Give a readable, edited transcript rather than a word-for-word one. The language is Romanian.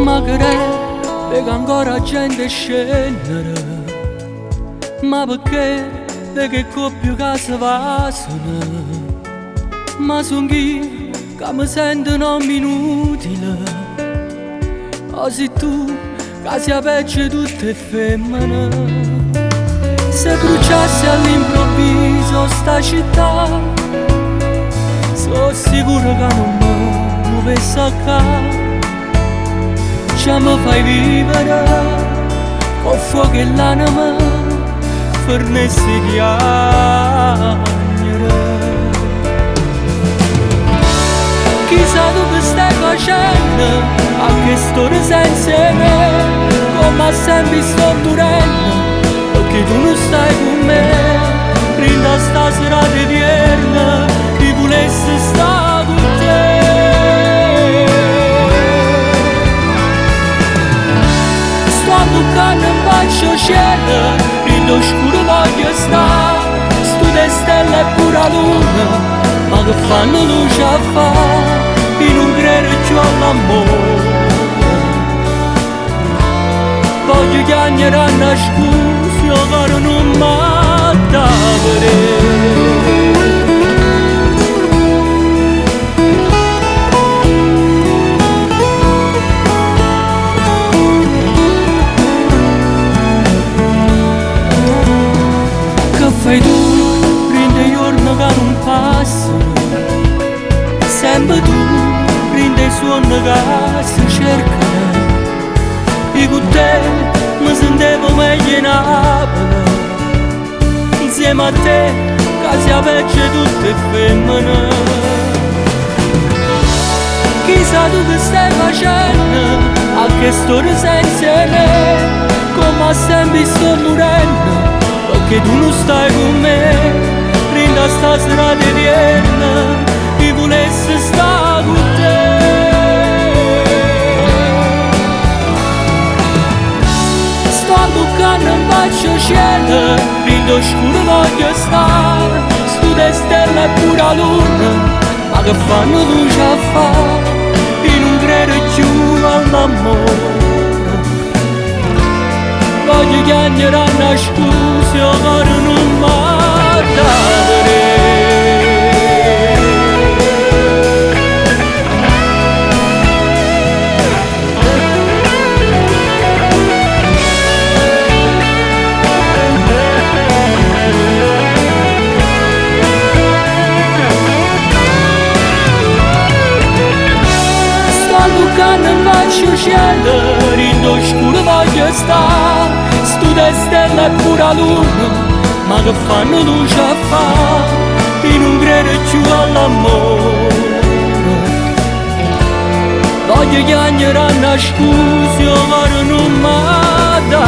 magari lega ancora gente scendere, ma perché de che coppia che si passano, ma son chi che mi sentono inutile, o se tu che sia peggio tutte femmine. Se bruciassi all'improvviso sta città, sono sicuro che non mi dovessi accadere. Già mi fai vivere con fuoco e l'anima per ne si piangere. Chissà tu che stai facendo a quest'ora senza me, come sempre sto durendo perché tu non stai con me. Rinda sta serata odierna che volessi stare con te. Bucando in bacio cielo, rindo scuro voglio stare, stude stelle e pure la luna, ma che fanno luce a fare, in un credere più all'amore. Voglio chiamare a nascusi, o caro non m'attavere. Fai tu, rinde giorno che non passano, sempre tu, rinde i suoni che si cercano. E con te mi sentivo meglio in Napoli, insieme a te che sia peggio tutte femmine. Chissà tu che stai facendo a quest'ora senza me, come sempre sto morendo che tu non stai con me. Rinda sta serata odierna che volessi stare con te. Sto bucando in bacio cielo, rindo scuro voglio stare, stude stelle e pure la luna, ma che fanno luce a fare, in un credere più all'amore. Voglio chiamare a nascusi, o caro non m'attavere. Sto bucando in bacio cielo, rindo scuro voglio stare, stude stelle e pure la luna, ma che fanno luce a fare, in un credere più all'amore. Voglio chiamare a nascusi, o caro non m'attavere.